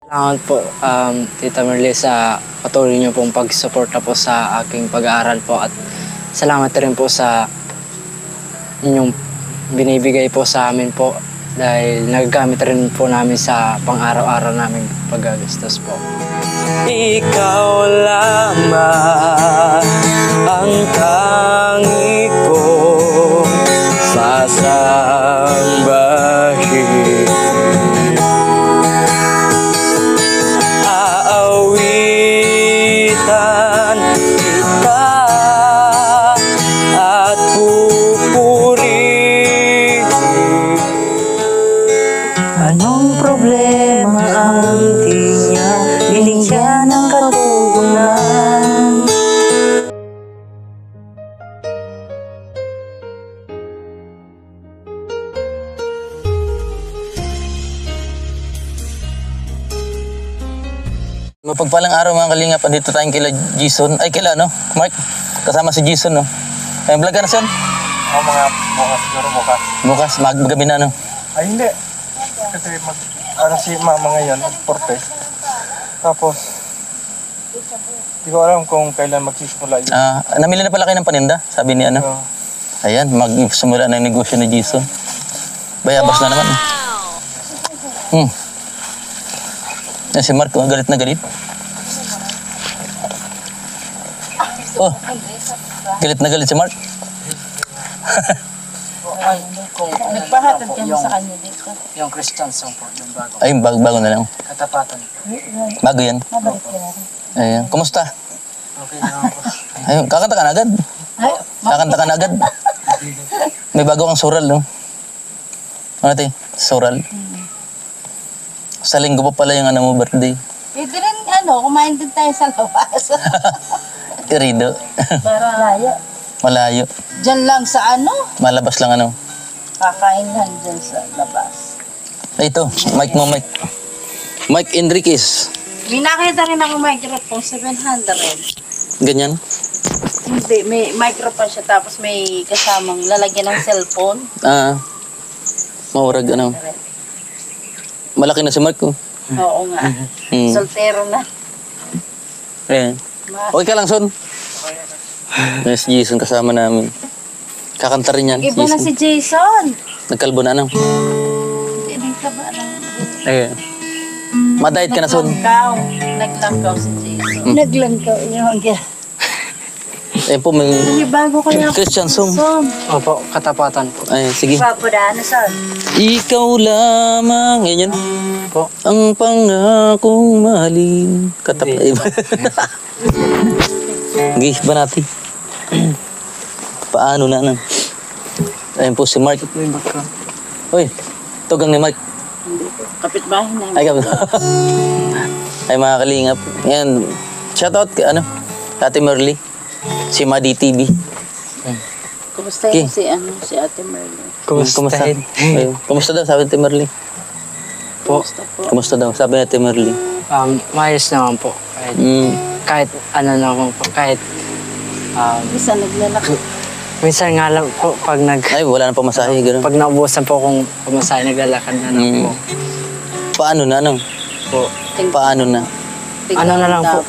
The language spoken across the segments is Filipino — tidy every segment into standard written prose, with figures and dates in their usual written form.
Salamat po, Tita Merly, sa patuloy niyo pong pagsuporta po sa aking pag-aaral po at salamat rin po sa inyong binibigay po sa amin po dahil nagagamit rin po namin sa pang-araw-araw namin paggagastos po. Ikaw lamang ang tangi kong sasambahin. Aawitan kita at pupurihin. Anong problema ang di niya binigyan ng katugunan? Mapagpalang araw mga kalingap, andito tayong kila Jason, ay kila ano, Mark, kasama si Jason, no? Ay, vlog ka na son? Mga bukas, siguro bukas. Bukas, magabi na, no? Ay, hindi. Kasi si mama ngayon, mag-portes. Tapos, hindi ko alam kung kailan magsisimula yun. Namili na pala kayo ng paninda, sabi ni ano? Ayan, magsimula na yung negosyo ni Jason. Bayabas na naman. Yan si Mark, galit na galit. Oh, galit na galit si Mark. Nagpahatid ka mo sa kanya dito. Yung Christian song po, yung bago. Ay, bago na lang. Katapatan. Bago yan. Mabalik ka na rin. Ayan, kumusta? Okay na ako. Ayun, kakanta ka na agad. Kakanta ka na agad. May bago kang sural, no? Ano natin? Sural. Sa linggo pa pala yung ano mo, birthday. Pwede rin, kumain din tayo sa labas. Irido. Malayo. Malayo. Diyan lang sa Malabas lang ano. kakain lang dyan sa labas. Ay, ito. Mic mo, Mike. Mike Enriquez. May nakita rin ako microphone, 700. Ganyan. Hindi, may microphone siya tapos may kasamang lalagyan ng cellphone. Maurag ano. Malaki na si Mark, oh. Oo nga. Soltero na. Ayan. Okay ka lang, Son? Yes, Jason kasama namin. Kakanta rin yan. Iba na si Jason. Nagkalbo na, ano? Hindi rin ka ba? Ayan. Madayit ka na, Son. Naglangkaw si Jason. Naglangkaw yung Ayan po, may bago kaya Christian song. Opo, katapatan po. Ayan, sige. Papadaan na son. Ikaw lamang. Yan yun. Po. Ang pangakong mahalin. Iba. Gih ba natin? Paano na? Ayan po si Mark. Uy, tugang ni Mark. Kapitbahay namin. Ay, ay mga kalingap. Ayan, shoutout ka, Ate Merly. Si Madi TV. Kumusta yun si Ate Merly? Kumusta? Ayun. Kumusta daw, sabi ni Ate Merly? Po. Kumusta daw, sabi ni Ate Merly? Maayos naman po. Kahit ano naman po, kahit Isa naglalaki. minsan nga lang po pag Ay, wala na pamasahe, gano'n. pag naubusan po kung pumasahe, naglalakad na lang po. Paano na, Po. Paano na? Ano na lang po,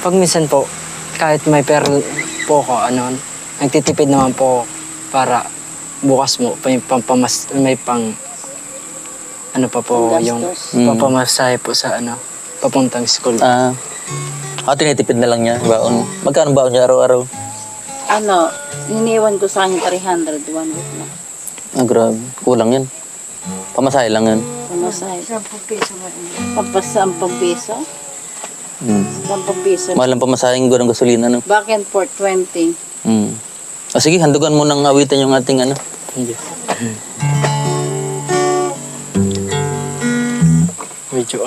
pag minsan po, kahit may pera po ko, nagtitipid naman po para bukas mo, may pang, pa po, yung pampamasahe po sa, papuntang school. Tinitipid na lang niya, baon. Magkano baon niya araw-araw? Iniwan ko sa akin 300, 1 week na. Grabe. Kulang yan. Pamasahe lang yan. Pamasahe. 10 piso nga. 10 piso? 10 piso. Mahal ang pamasaheng ng gasolina, Back and forth, 20. Sige, handugan mo ng awitan yung ating Hindi. Medyo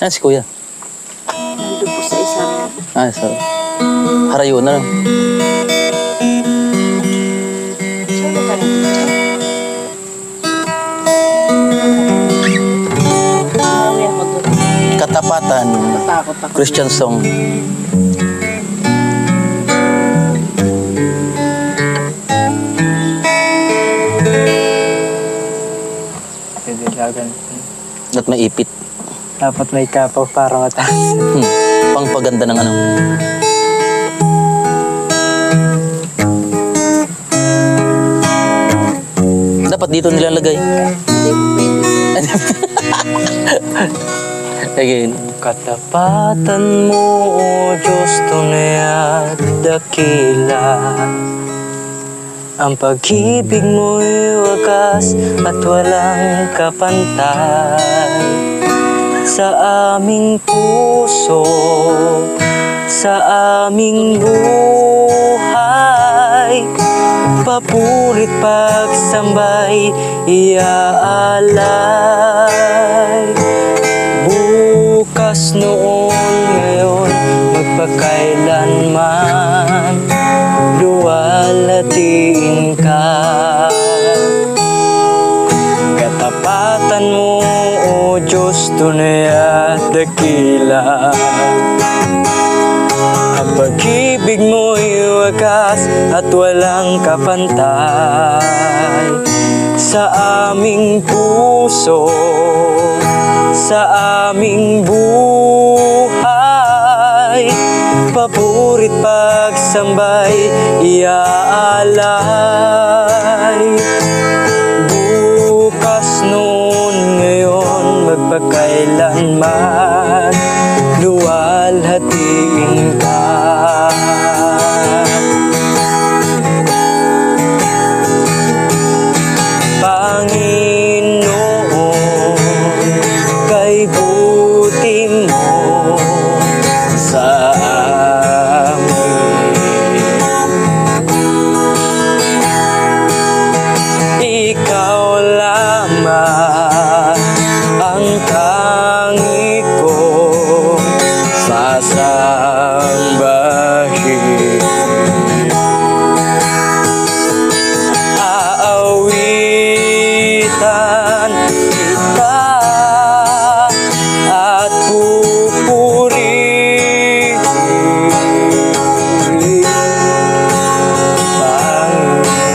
si Kuya. Nandun po sa isang. Sorry. Harayo na lang. Katapatan. Matakot ako. Christian song. Gagan. At may ipit. Dapat may kapaw para mataas. Pangpaganda ng ano. Dapat dito nilalagay. Hindi po pwede. Again. Katapatan mo, O Diyos, tunay at dakila. Ang pag-ibig mo'y wakas at walang kapantay. Sa aming puso, sa aming buhay, papurit pagsambay, iaalay. Bukas noon, ngayon, magpakailanman, luwalhatiin ka. Katapatan mo, O Diyos, tunay at dakila. Ang pag-ibig mo'y wagas at walang kapantay. Sa aming puso, sa aming buhay, papurit pagsambay, iaalay. Bukas noon, ngayon, magpakailanman, luwalhatiin ka. Panginoon, kay buti mo sa amin. Ikaw lamang ang tangi kong sasambahin. Aawitan kita at pupurihin, Panginoon,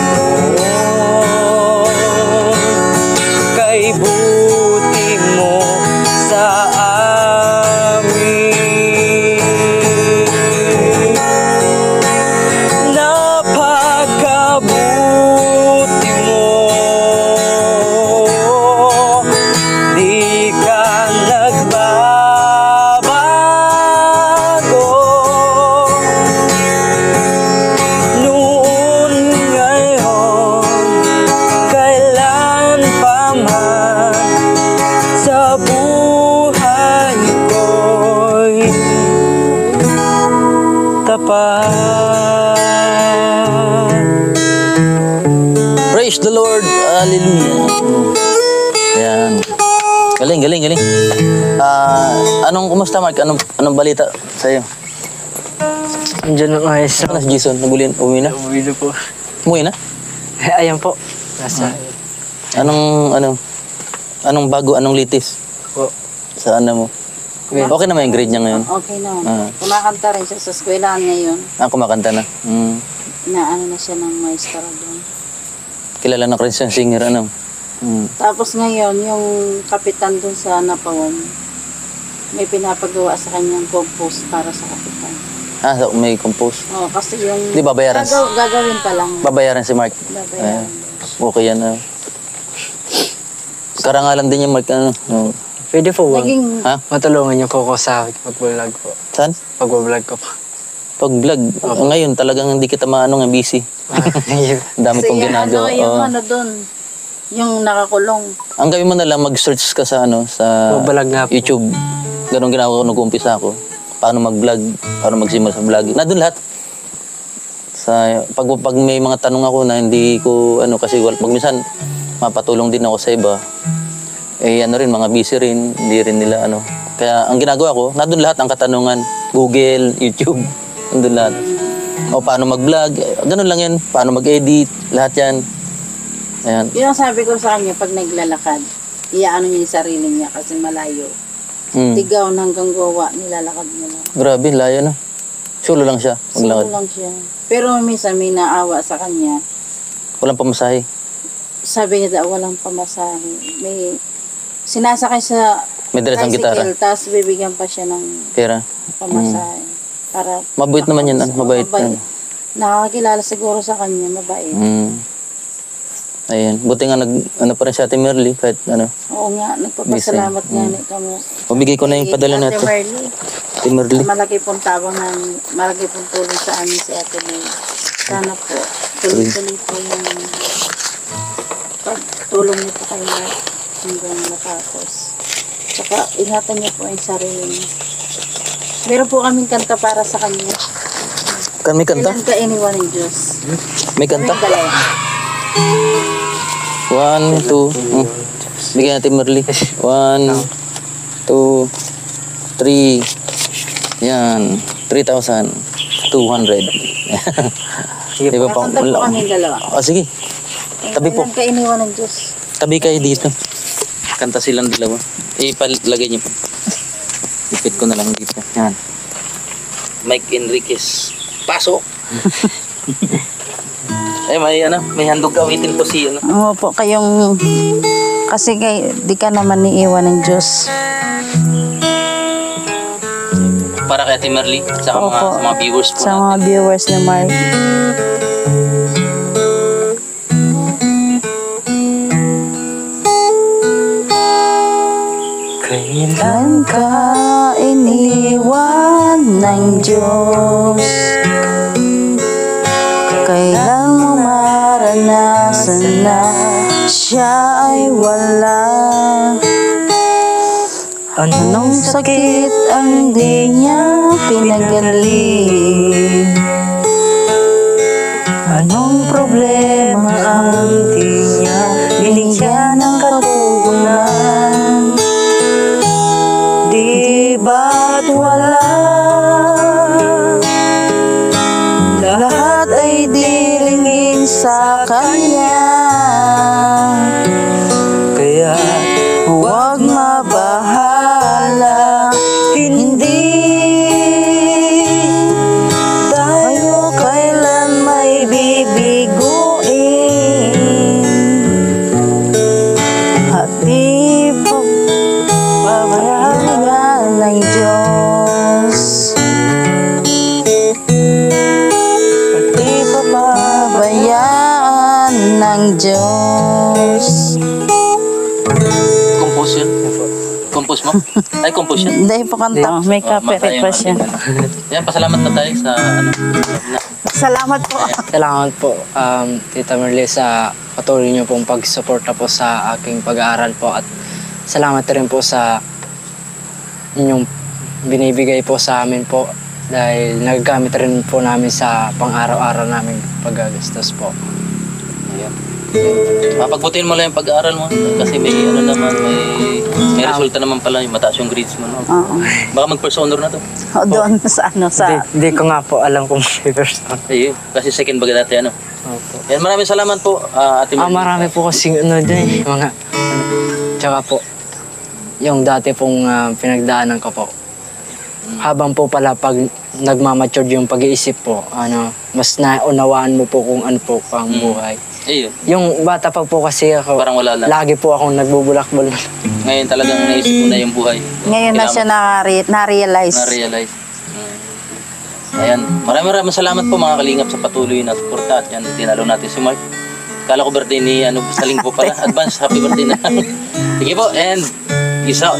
kay buti mo sa amin. Napakabuti mo, di ka nagbabago. Noon, ngayon, kailan pa man, sa buhay ko'y tapat. Praise the Lord. Hallelujah. Yan. Galing, galing, galing. Anong kumusta, Mark? Anong balita sa'yo? Andiyan ang ayos. Ano si Jason? Nabulin? Umuwi na? Umuwi na po. Umuwi na? Ayan po. Nasa Anong bago? Anong litis? po. Sa ano mo? Okay naman yung grade niya ngayon? Okay na. Kumakanta rin siya sa eskwelahan ngayon. Kumakanta na. Inaano na siya ng maestra doon. Kilala na Christian singer, ano? Tapos ngayon, yung kapitan doon sa Napawan, may pinapagawa sa kanyang compose para sa kapitan. So may compose. Oo, kasi yung... Di babayaran? Gagawin pa lang. Babayaran si Mark. Babayaran. Okay yan. Karangalan din yung Mark. Pwede po bang Naging... Ha? matulungan niyo ko sa pag-vlog po? Saan? Pag-vlog ko po. Pag vlog. Ngayon talagang hindi kita maano nga busy. Ang dami Kasi kong ginagawa. yung ano doon, yung nakakulong. Ang gawin mo na lang, mag-search ka sa sa Vlog nga po. YouTube. Ganun ginagawa ko, nag-umpisa ako. Paano mag-vlog, paano magsimula sa vlog. Nandun lahat. Pag may mga tanong ako na hindi ko, kasi pag minsan, mapatulong din ako sa iba. Mga busy rin, hindi rin nila, Kaya ang ginagawa ko, nandun lahat ang katanungan. Google, YouTube, nandun lahat. O paano mag-vlog, ganun lang yan. Paano mag-edit, lahat yan. Ayan. Yung sabi ko sa kanya, pag naglalakad, iyaano niya yung sarili niya kasi malayo. Tigaw hanggang Goa, nilalakad niya lang. Grabe, layo na. Solo lang siya. Solo lang siya. Pero minsan may naawa sa kanya. Walang pamasahe. Sabi niya daw, walang pamasahe. sinasakay sa May dala siyang gitara. tapos bibigyan pa siya ng Pera. pamasahe. Para Mabait naman yan, mabait yan. Nakakakilala siguro sa kanya, mabait. Ayan. Buti nga ano pa rin si Ate Merly kahit ano. Oo nga, nagpapasalamat nga ni kamo. Pabigay ko na yung padala na Ate ito. Merly. Ate Merly. Malaki pong tabang ng, malaki pong tulong sa amin si Ate Merly. Sana po, tuloy-tuloy po yung pagtulong niyo po kay Mark hanggang matapos. Tsaka ingatan niyo po yung sarili niyo. Meron po kaming kanta para sa kanya. May kanta? Kailan ka iniwan ng Diyos? May kanta? May dalawa. 1, 2. Bigyan natin Merly. 1, 2, 3. Yan. 3,200. Di ba pa? Kakanta po kaming dalawa. Oh, sige. Tabi po. Kailan ka iniwan ng Diyos? Tabi kayo dito. Kanta silang dalawa. Ipalagay niyo po. Ipit ko na lang dito. Yan. Mike Enriquez. Pasok! Ay, may handog kawitin po si ano. Oo po, kayong... Kasi di ka naman niiwan ng Diyos. Para kay Ate Merly, sa Opo. mga viewers po Sa natin. mga viewers ni Mark. Kailan ka iniwan ng Diyos? Kailan mo maranasan na siya ay wala? Anong sakit ang di niya pinagaling? Anong problema ang di niya binigyan ng katugunan? Di ba't wala? Lahat ay dilingin sa kanya. Kaya huwag mabahala, hindi tayo kailan may bibiguin. At di pababayaan ng Diyos. At di pababayaan ng Diyos. Compose yun? Compose mo? Ay, compose yun? Hindi po kanta, may copyright pa siya. Yan, pasalamat na tayo sa ano. Salamat po. Salamat po, Tita Merly, sa patuloy niyo pong pagsuporta po sa aking pag-aaral po at salamat rin po sa inyong binibigay po sa amin po dahil nagagamit rin po namin sa pang-araw-araw namin paggagastos po. Ayan. Mapagbutin mo lang yung pag-aaral mo kasi may ano naman, may resulta naman pala, yung mataas yung grades mo. No? Oo. Baka mag-first honor na to. O doon sa ano, sa... Di ko nga po alam kung may person. Ayun, kasi second baga dati ano. Opo. Yan, maraming salamat po, Ate Merly. Marami po kasi ano dyan, mga... Tsaka po, yung dati pong pinagdaanan ko po. Habang po pala pag nagmamature yung pag-iisip po, mas naunawaan mo po kung ano po ang buhay. Ayun, Yung bata pa po kasi ako, parang wala lang. lagi po akong nagbubulakbol. Ngayon talagang naisip mo na yung buhay. Ngayon na siya na-realize. Na-realize. Ayan, maraming salamat po mga kalingap sa patuloy na suporta at yan, tinalo natin si Mark. Kala ko birthday ni, basta linggo pala. Advance, happy birthday na. Sige po, and peace out.